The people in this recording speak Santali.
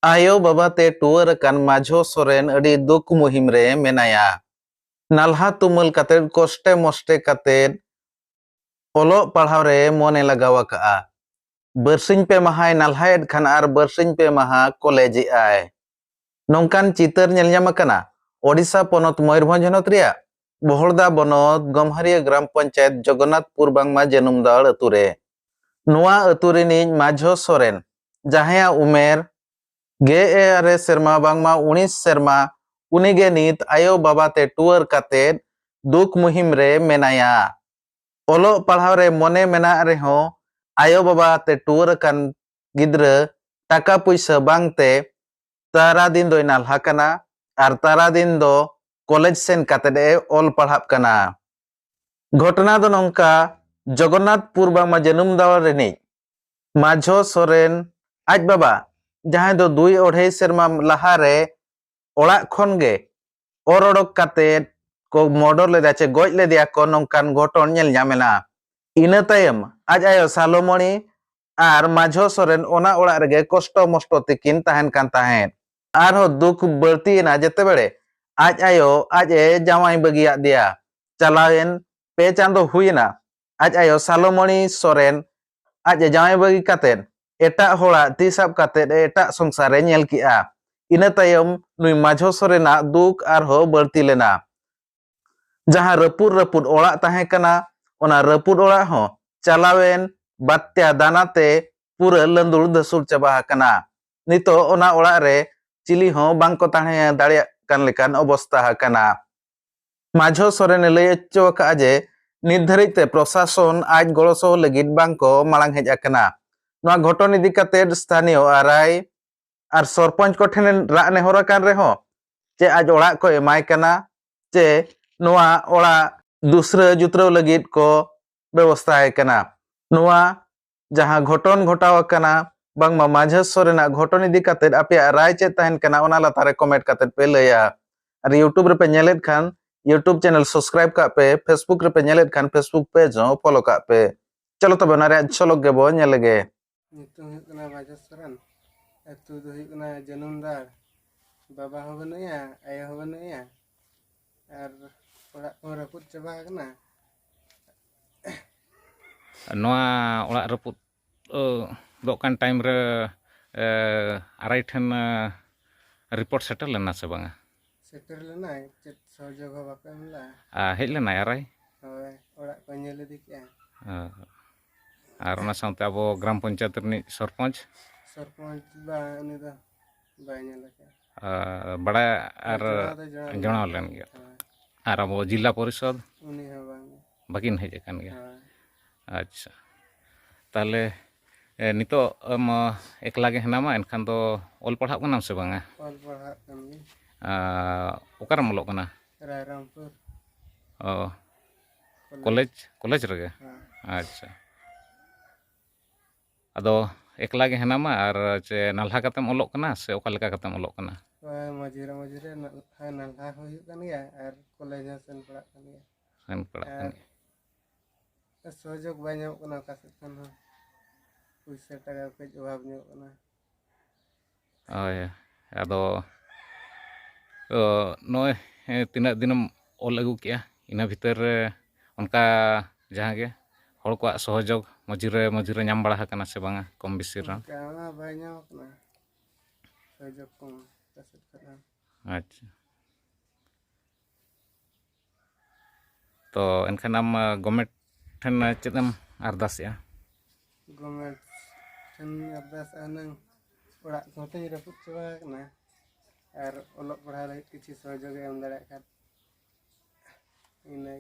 Ayo baba te tuar kan Majho Soren adi duk muhim re menaya. Nalha tumul kated koste moste kated olo padhaw re mone lagawa ka. Bersing pe mahai nalhaed khan ar bersing pe maha college ai. Nongkan chitar nyel nyam akana. Odisha ponot Moyurbhanj honot reya Bohorda bonot Gomharia Gram Panchayat Jagannathpur Bangma Janumdar ature. Noa ature ni Majho Soren jahaya umer GARE serma bangma 19 serma unige nit ayo baba te tuar kated duk muhim re menaya. Olo padhaw re mone mena reho ayo baba te tuar kan gidra taka puisa bangte tara din do nalha kana ar tara din do college sen kated e ol padhap kana. Ghotna do nongka Jagannathpur Bangma janum dawa reni Majho Soren aj baba jahay do 2-2.5 serma lahare orak khon ge orodok kated ko modor leda che goj ledia ko nongkan ghoton nyel nyamena. Ina tayam aj ayo Salomoni ar Majho Soren ona orak rege kosto mosto tikin tahen kan tahen. Arho duk berti na jete bere aj ayo aj e jamai bagiak dia chalawen pe chando huina aj ayo Salomoni Soren aj e jamai bagi kated etak horak tisap kated etak songsare nyel kia. Ina tayam nui Majho Sorena duk arho berti lena. Jaha rapud orak tahen kana ona rapud orak ho chalawen batya danate pura landur dasur chaba hakana. Nito ona orak re chili ho bangko tahen dareyak kan lekan obostha hakana. Majho Soren lay acho ka je nit dharij te prosason aj golo soh lagid bangko malang hej akana. Noa ghoton idi kated sthaniyo arai ar sorpanch ko thenen rak nehor akan reho che aj orak ko emai kana che noa orak dusra jutraw lagid ko ବ୍ୟବস্থা kana. Noa jaha ghoton ghotaw akana bangma Majho Sorena ghoton idi kated apya rai che tahen kana ona latare comment kated pe laya. Ar YouTube re pe nyeled khan YouTube channel subscribe ka pe Facebook re pe nyeled khan Facebook page ho follow ka pe. Chalo tobe na re cholok ge bo nyelege. Nyutum huyuk kana Majho Soren atu do huyuk kana Janumdar baba ho banuya ayo ho banuya ar orak ko raput chaba kana. Noa orak raput dok kan time re arai then report settle lena se banga Seter lena chet sojog ho bape mula hej lena arai hoy orak ko nyel dik ya ar ona saunte abo gram panchayat rinic sarpanch ba uni do bay nyel ka bada ar jonaw len ge ar abo jilla porishod uni ho bang bakin hej akan ge. Acha tahle nito ekla ge henama enkhan do ol padhap kanam se banga ol padhap kami okaram olok kana Rairampur college rege. Acha ado ekla ge henama ar che nalha katem olok kana se oka leka katem olok kana majira nalha ho huyuk kan ya ar college sen padak kan ya sen padak kan sojog bay nyamuk kana kaset kan ho puisa taka kej obab nyamuk kana. Ado noy tinak dinam ol agu kea ina bhitar onka jahan ge hor ko sohojog mojire nyam bada hakana se banga kom bisir ran kana bay nyamuk kana sojog ko kaset kan. Acha to enkhan am government then chedam ardas ya Government then ardas anang orak ko te raput chaba kana ar olok padhaw lagid kichi sojog em dareyak kan ina